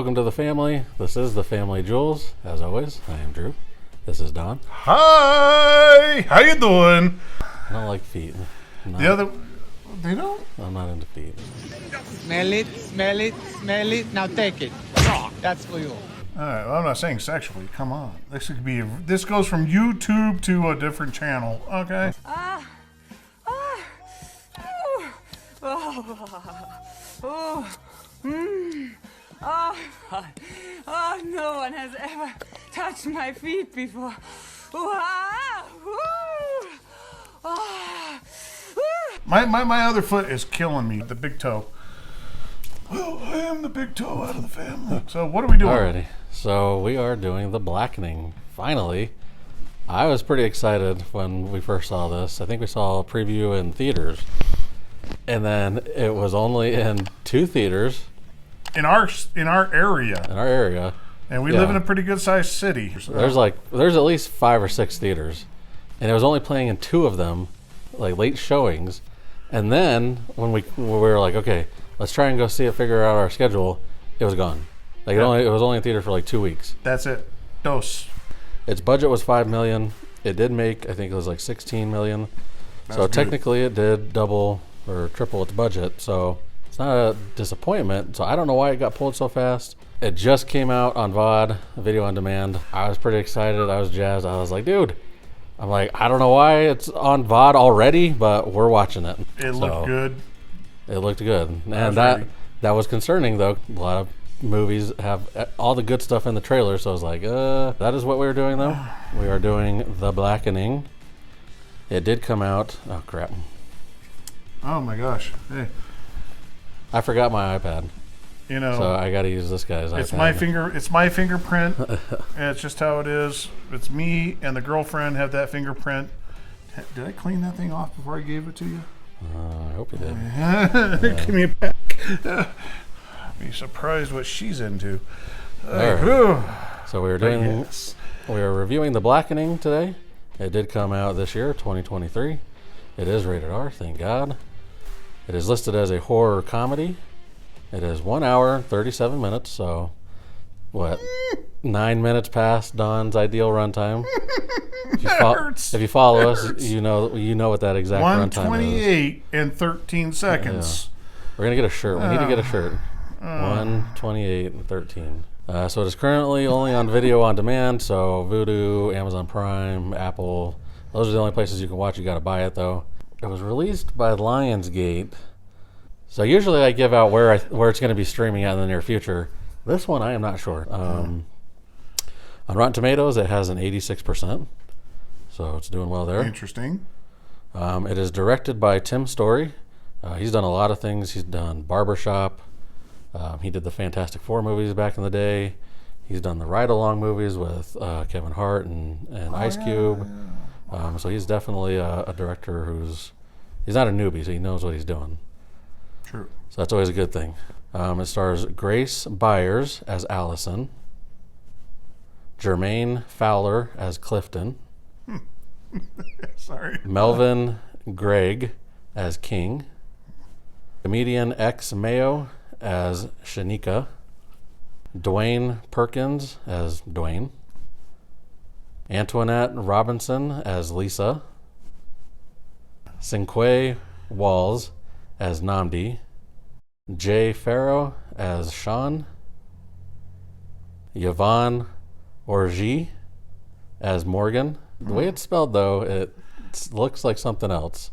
welcome to the family. This is the family Jules. As always, I am Drew. This is Don. Hi! How you doing? I don't like feet. They don't? I'm not into feet. Smell it, smell it, smell it. Now take it. That's for you. All right, well, I'm not saying sexually. Come on. This goes from YouTube to a different channel, okay? No one has ever touched my feet before. My other foot is killing me, the big toe. Well, I am the big toe out of the family. So what are we doing? Alrighty, so we are doing the Blackening. Finally, I was pretty excited when we first saw this. I think we saw a preview in theaters, and then it was only in 2 theaters. In our area. In our area. And we live in a pretty good sized city. So. There's at least 5 or 6 theaters, and it was only playing in 2 of them, like late showings. And then when we were like, okay, let's try and go see it, figure out our schedule, it was gone. Like it was only in theater for like 2 weeks. That's it. Dos. Its budget was $5 million. It did make, I think it was like $16 million. So technically it did double or triple its budget. So it's not a disappointment. So I don't know why it got pulled so fast. It just came out on VOD, video on demand. I was pretty excited. I was jazzed. I was like, dude, I don't know why it's on VOD already, but we're watching it. It looked good. It looked good. And that was concerning, though. A lot of movies have all the good stuff in the trailer, so I was like, that is what we were doing, though. We are doing The Blackening. It did come out. Oh, crap. Oh, my gosh. Hey. I forgot my iPad. You know, so I got to use this guy's iPad. It's my fingerprint. And it's just how it is. It's me and the girlfriend have that fingerprint. Did I clean that thing off before I gave it to you? I hope you did. Give me a back. Be surprised what she's into. So we are reviewing The Blackening today. It did come out this year, 2023. It is rated R, thank God. It is listed as a horror comedy. It is 1 hour, 37 minutes, so 9 minutes past Don's ideal runtime. If you follow us, you know what that exact runtime is. 128 and 13 seconds. Yeah. We're gonna get a shirt. We need to get a shirt. 128 and 13. So it is currently only on video on demand. So Vudu, Amazon Prime, Apple. Those are the only places you can watch. You got to buy it though. It was released by Lionsgate. So usually I give out where it's going to be streaming at in the near future. This one I am not sure. On Rotten Tomatoes, it has an 86%. So it's doing well there. Interesting. It is directed by Tim Story. He's done a lot of things. He's done Barbershop. He did the Fantastic Four movies back in the day. He's done the ride-along movies with Kevin Hart and Ice Cube. So he's definitely a director he's not a newbie, so he knows what he's doing. True. So that's always a good thing. It stars Grace Byers as Allison, Jermaine Fowler as Clifton, Sorry, Melvin Gregg as King, comedian X Mayo as Shanika, Dwayne Perkins as Dwayne, Antoinette Robinson as Lisa, Cinque Walls as Namdi, Jay Farrow as Sean, Yvonne Orgy as Morgan. The way it's spelled, though, it looks like something else.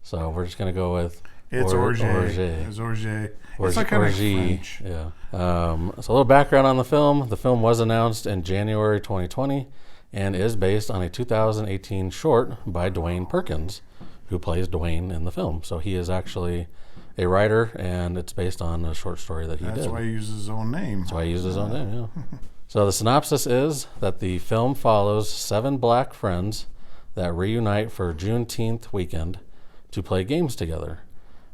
So we're just going to go with Orgy. It's like kind of French. Yeah. So a little background on the film. The film was announced in January 2020 and is based on a 2018 short by Dwayne Perkins, who plays Dwayne in the film. So he is actually a writer, and it's based on a short story that he did. That's why he uses his own name. That's why he uses his own name, yeah. So the synopsis is that the film follows 7 black friends that reunite for Juneteenth weekend to play games together,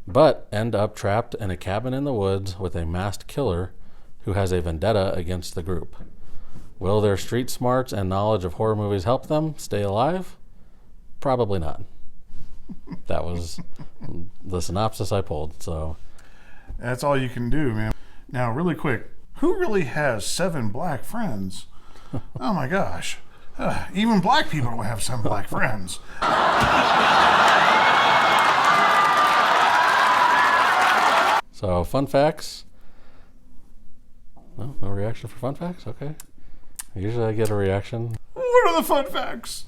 but end up trapped in a cabin in the woods with a masked killer who has a vendetta against the group. Will their street smarts and knowledge of horror movies help them stay alive? Probably not. That was the synopsis I pulled. So that's all you can do, man. Now, really quick, Who really has 7 black friends? Oh my gosh. Even black people don't have 7 black friends. So, fun facts. No reaction for fun facts? Okay. Usually I get a reaction. What are the fun facts?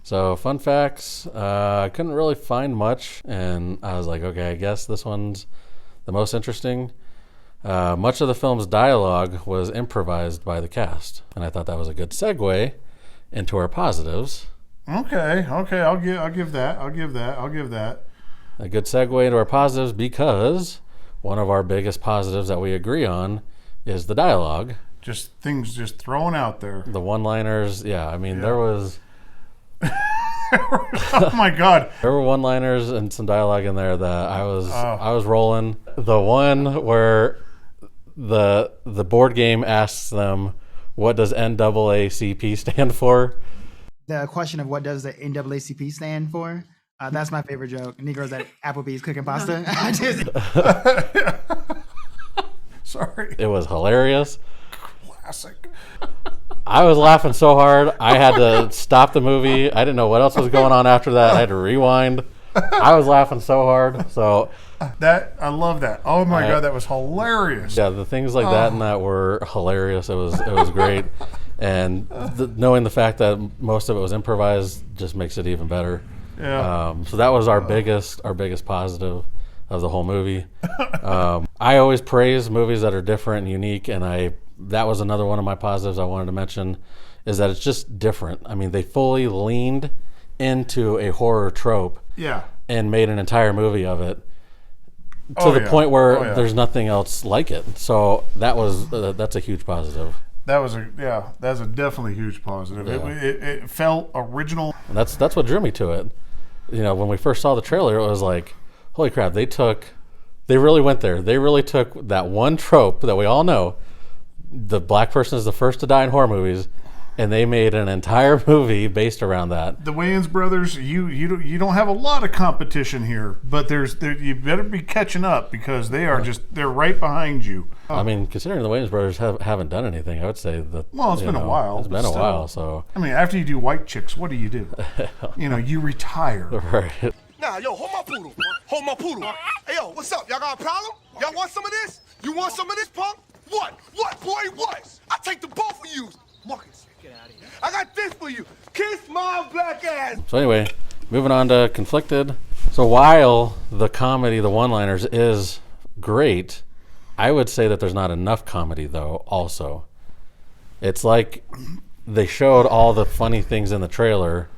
So, fun facts. I couldn't really find much, and I was like, okay, I guess this one's the most interesting. Much of the film's dialogue was improvised by the cast, and I thought that was a good segue into our positives. Okay, I'll give that. I'll give that. A good segue into our positives because one of our biggest positives that we agree on is the dialogue. Just things just thrown out there. The one-liners, yeah. There was... Oh my God! There were one-liners and some dialogue in there that I was rolling. The one where the board game asks them, "What does NAACP stand for?" The question of what does the NAACP stand for? That's my favorite joke. Negroes at Applebee's cooking pasta. Sorry. It was hilarious. Classic. I was laughing so hard, I had to stop the movie. I didn't know what else was going on after that. I had to rewind. I was laughing so hard. So I love that. Oh my God, that was hilarious. Yeah, the things like that and that were hilarious. It was great. And knowing the fact that most of it was improvised just makes it even better. Yeah. So that was our biggest positive of the whole movie. I always praise movies that are different and unique, and that was another one of my positives I wanted to mention, is that it's just different. They fully leaned into a horror trope, and made an entire movie of it to the point where there's nothing else like it. So that's a huge positive. That's a definitely huge positive. Yeah. It felt original. And that's what drew me to it. When we first saw the trailer, it was like, holy crap, they really went there. They really took that one trope that we all know, the black person is the first to die in horror movies, and they made an entire movie based around that. The Wayans brothers, you don't have a lot of competition here, but you better be catching up because they're right behind you. Considering the Wayans brothers haven't done anything, I would say that. Well, it's been a while. It's been a while, so. After you do White Chicks, what do? You retire. Right. Nah, yo, hold my poodle. Hold my poodle. Hey, yo, what's up? Y'all got a problem? Y'all want some of this? You want some of this, punk? What? What, boy, what? I take the both of you. Marcus, get out of here. I got this for you. Kiss my black ass. So anyway, moving on to Conflicted. So while the comedy, the one-liners, is great, I would say that there's not enough comedy, though, also. It's like they showed all the funny things in the trailer,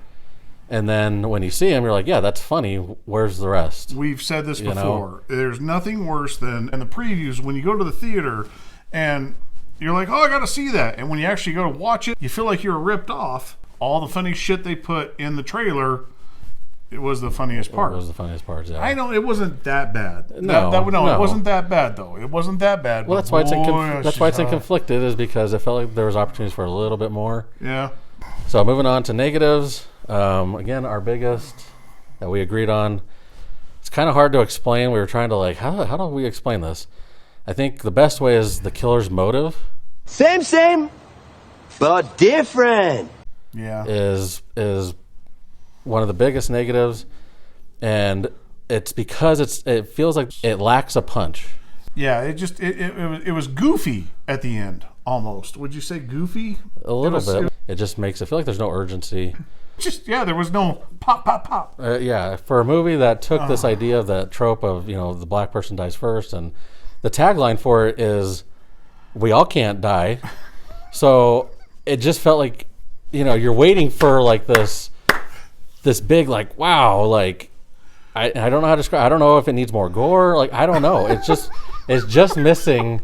and then when you see them, you're like, yeah, that's funny. Where's the rest? We've said this before. There's nothing worse than in the previews when you go to the theater and you're like, oh, I got to see that. And when you actually go to watch it, you feel like you're ripped off. All the funny shit they put in the trailer, it was the funniest part. It was the funniest part, yeah. I know it wasn't that bad. No, it wasn't that bad, though. It wasn't that bad. Well, that's why it's in Conflicted, is because it felt like there was opportunities for a little bit more. Yeah. So moving on to negatives. Again, our biggest that we agreed on. It's kind of hard to explain. We were trying to how do we explain this? I think the best way is the killer's motive. Same, but different. Yeah. Is one of the biggest negatives, and it's because it feels like it lacks a punch. Yeah, it was goofy at the end, almost. Would you say goofy? A little bit. It just makes it feel like there's no urgency. There was no pop, pop, pop. For a movie that took this idea of that trope of, the black person dies first, and the tagline for it is, we all can't die. So it just felt like, you're waiting for this big, wow, I don't know how to describe. I don't know if it needs more gore. I don't know. It's just missing.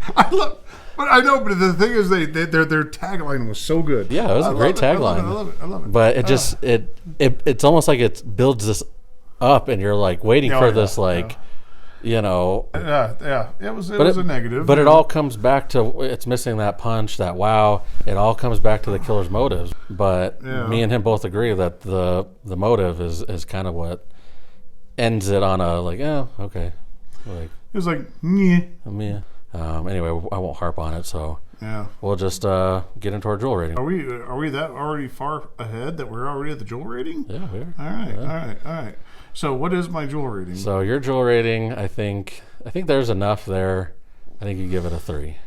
But the thing is, their tagline was so good. Yeah, it was a great tagline. I love it. But it's almost like it builds this up, and you're waiting for this, Yeah, it was a negative. But it all comes back to, it's missing that punch, that wow. It all comes back to the killer's motives. But me and him both agree that the motive is kind of what ends it on a okay. It was like, meh. Anyway, I won't harp on it, so Yeah. we'll just get into our Juhl rating. Are we that already far ahead that we're already at the Juhl rating? Yeah, we are. All right. So what is my Juhl rating? So your Juhl rating, I think there's enough there. I think you give it a 3.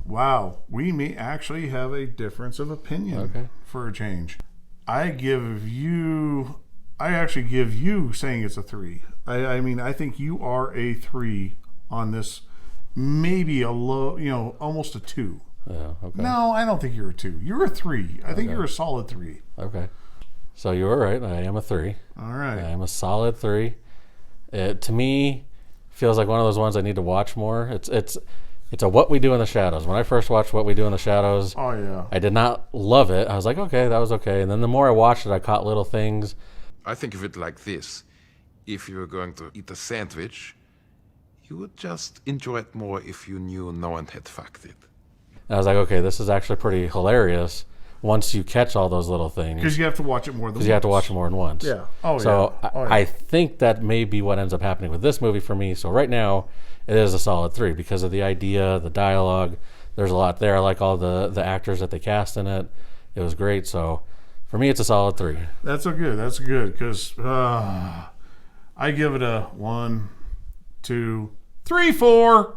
Wow, we may actually have a difference of opinion for a change. I actually give you saying it's a 3. I mean, I think you are a 3 on this, maybe a low, almost a 2. Yeah, okay. No, I don't think you're a 2. You're a 3. I think you're a solid 3. Okay. So you were right. I am a 3. All right. I am a solid 3. It, to me, feels like one of those ones I need to watch more. It's a What We Do in the Shadows. When I first watched What We Do in the Shadows, I did not love it. I was like, okay, that was okay. And then the more I watched it, I caught little things. I think of it like this. If you were going to eat a sandwich, you would just enjoy it more if you knew no one had fucked it. And I was like, okay, this is actually pretty hilarious once you catch all those little things. Because you have to watch it more than once. Because you have to watch it more than once. Yeah. So I think that may be what ends up happening with this movie for me. So right now, it is a solid 3 because of the idea, the dialogue. There's a lot there. I like all the actors that they cast in it. It was great. So for me, it's a solid 3. That's good. Because I give it a 1, 2, 3, 4.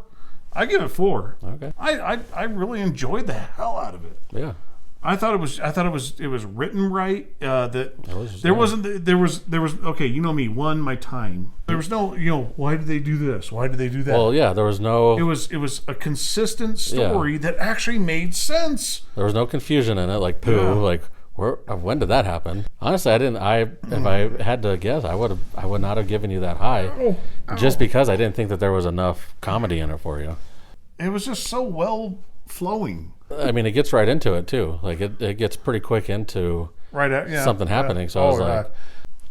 I give it 4. Okay. I really enjoyed the hell out of it. Yeah. I thought it was written right. There was okay. You know me. My time. There was no. Why did they do this? Why did they do that? Well, yeah. There was no. It was a consistent story that actually made sense. There was no confusion in it. Like poo. Yeah. Like when did that happen? Honestly, I didn't. If I had to guess, I would not have given you that high, just because I didn't think that there was enough comedy in it for you. It was just so well flowing. I mean, it gets right into it too. Like it gets pretty quick into something happening. So I was like,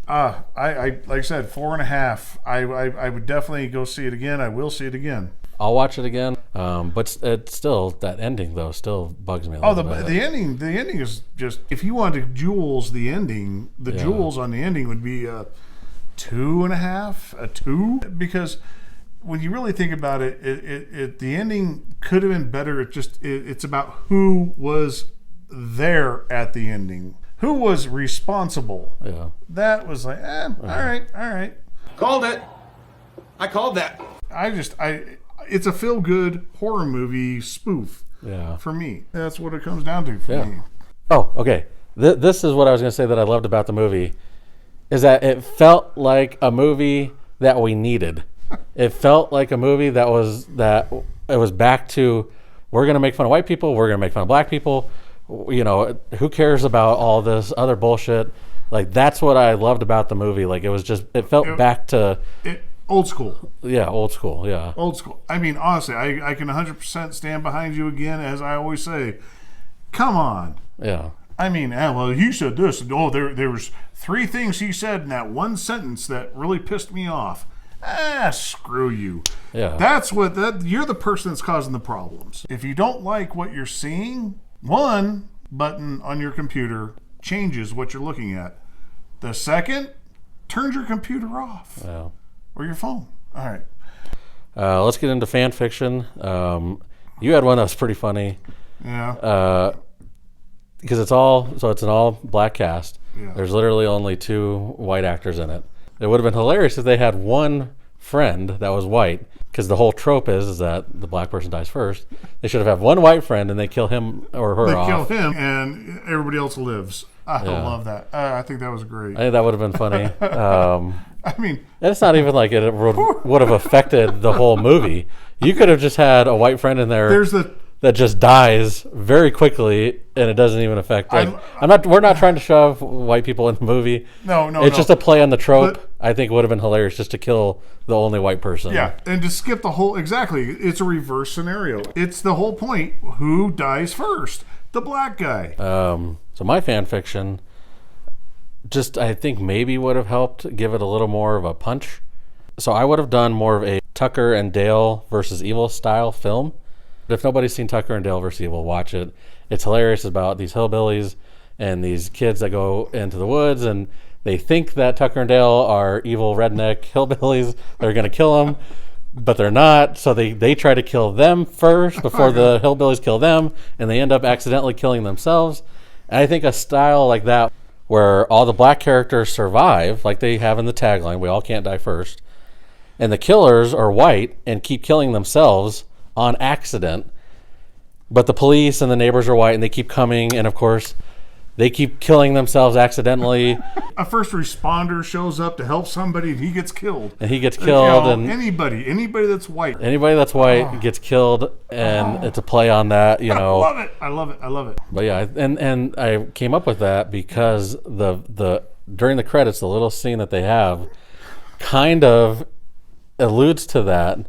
I like I said, 4.5. I would definitely go see it again. I will see it again. I'll watch it again. But it's still, that ending though still bugs me a little bit. The ending is just, if you wanted Juhl's the ending, Juhl's on the ending would be a 2.5, a 2, because when you really think about it, the ending could have been better. It's about who was there at the ending, who was responsible. Yeah, that was like, all right. Called it. I called that. It's a feel-good horror movie spoof. Yeah, for me, that's what it comes down to for me. Oh, okay. This is what I was going to say that I loved about the movie, is that it felt like a movie that we needed. It felt like a movie that it was back to, we're going to make fun of white people, we're going to make fun of black people. Who cares about all this other bullshit? Like, that's what I loved about the movie. Like, it felt back to old school. Yeah, old school. Yeah, old school. I mean, honestly, I can 100% stand behind you again, as I always say. Come on. Yeah. I mean, well, he said this. Oh, there was 3 things he said in that one sentence that really pissed me off. Screw you. Yeah. You're the person that's causing the problems. If you don't like what you're seeing, one button on your computer changes what you're looking at. The second turns your computer off. Yeah. Or your phone. All right. Let's get into fan fiction. You had one that was pretty funny. Yeah. Because it's an all black cast. Yeah. There's literally only 2 white actors in it. It would have been hilarious if they had one friend that was white, because the whole trope is that the black person dies first. They should have one white friend and they kill him or her off. They kill him and everybody else lives. I love that. I think that was great. I think that would have been funny. I mean, and it's not even like it would have affected the whole movie. You could have just had a white friend in there that just dies very quickly, and it doesn't even affect. We're not trying to shove white people in the movie. No. It's just a play on the trope. But I think it would have been hilarious just to kill the only white person. Yeah, and to skip the whole. Exactly, it's a reverse scenario. It's the whole point. Who dies first? The black guy. So my fan fiction, I think maybe would have helped give it a little more of a punch. So I would have done more of a Tucker and Dale versus Evil style film. If nobody's seen Tucker and Dale vs. Evil, watch it. It's hilarious. It's about these hillbillies and these kids that go into the woods, and they think that Tucker and Dale are evil redneck hillbillies. They're going to kill them. but they're not. So they try to kill them first before the hillbillies kill them, and they end up accidentally killing themselves. And I think a style like that, where all the black characters survive, like they have in the tagline, "We all can't die first," and the killers are white and keep killing themselves on accident, but the police and the neighbors are white and they keep coming, and of course they keep killing themselves accidentally. A first responder shows up to help somebody and he gets killed. And he gets killed. And anybody that's white. Anybody that's white gets killed, and it's a play on that, you know. I love it. But yeah, and I came up with that because the during the credits, the little scene that they have kind of alludes to that.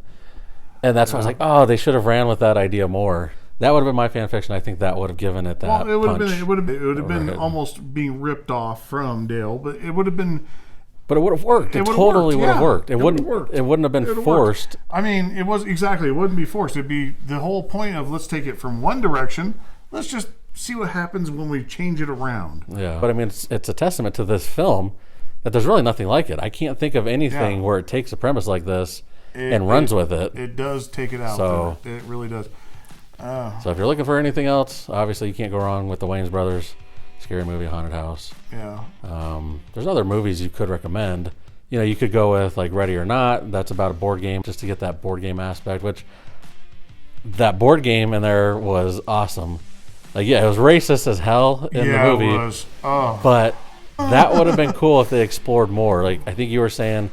And that's why I was like, oh, they should have ran with that idea more. That would have been my fan fiction. I think that would have given it that Well, it would punch. have been almost being ripped off from Dale, but it would have been. But it would have worked. It totally would have worked. It wouldn't. It wouldn't have been forced. I mean, it was exactly. It wouldn't be forced. It'd be the whole point of let's take it from one direction. Let's just see what happens when we change it around. Yeah. But I mean, it's a testament to this film that there's really nothing like it. I can't think of anything where it takes a premise like this and runs with it. It does take it out. So it really does. So if you're looking for anything else, obviously you can't go wrong with the Wayans Brothers scary movie, Haunted House. Yeah. There's other movies you could recommend. You know, you could go with like Ready or Not. That's about a board game, just to get that board game aspect. Which that board game in there was awesome. Like, yeah, it was racist as hell in the movie. It was. Oh. But that would have been cool if they explored more. Like, I think you were saying,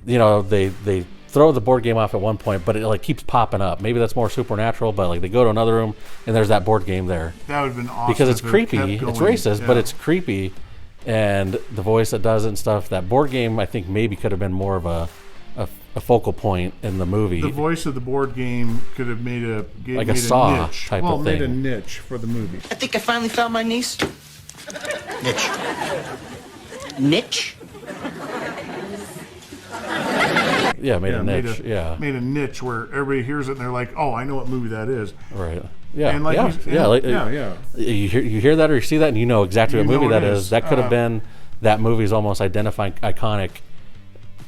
you know, they throw the board game off at one point, but it like keeps popping up. Maybe that's more supernatural, but like they go to another room and there's that board game there. That would have been awesome. Because it's creepy. It's racist, but it's creepy. And the voice that does it and stuff, that board game, I think maybe could have been more of a focal point in the movie. The voice of the board game could have made a Saw niche. type of thing. Made a niche for the movie. I think I finally found my niece. Niche. Niche? Yeah, made a niche. Made a niche where everybody hears it and they're like, "Oh, I know what movie that is." Right. Yeah. And like You hear that or you see that and you know exactly what movie that is. That could have been that movie's almost identifying iconic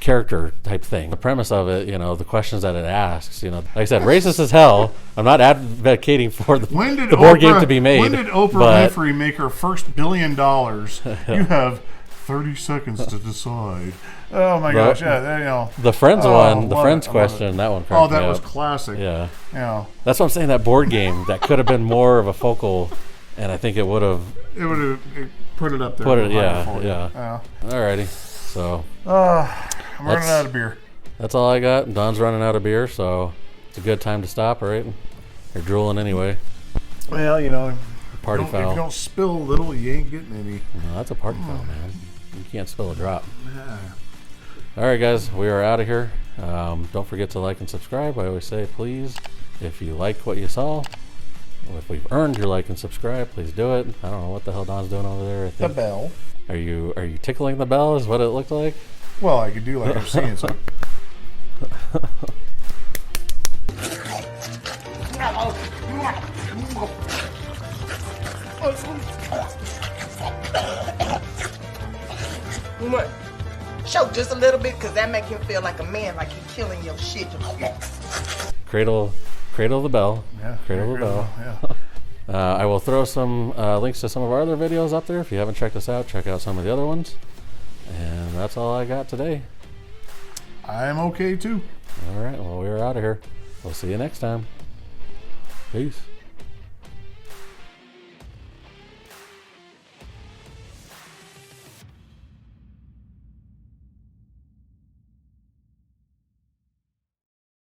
character type thing. The premise of it, you know, the questions that it asks, you know, like I said, racist as hell. I'm not advocating for the board game to be made. When did Oprah Winfrey make her first $1 billion? You have 30 seconds to decide. Oh my gosh! Yeah, you know the Friends one, the Friends question. That one. Oh, that was classic. Yeah. Yeah. That's what I'm saying. That board game that could have been more of a focal, and I think it would have. It would have put it up there. Put it, yeah. Alrighty. So. I'm running out of beer. That's all I got. Don's running out of beer, so it's a good time to stop, right? You're drooling anyway. Well, you know, party foul. If you don't spill a little, you ain't getting any. No, that's a party foul, man. You can't spill a drop. Yeah. All right, guys, we are out of here. Don't forget to like and subscribe. I always say, please, if you like what you saw, if we've earned your like and subscribe, please do it. I don't know what the hell Don's doing over there. I think. The bell. Are you tickling the bell? Is what it looked like? Well, I could do like I'm seeing something. What? Show just a little bit, because that make him feel like a man, like he's killing your shit. Cradle the bell. Yeah. Cradle the bell. Yeah. I will throw some links to some of our other videos up there. If you haven't checked us out, check out some of the other ones. And that's all I got today. I'm okay too. All right. Well, we're out of here. We'll see you next time. Peace.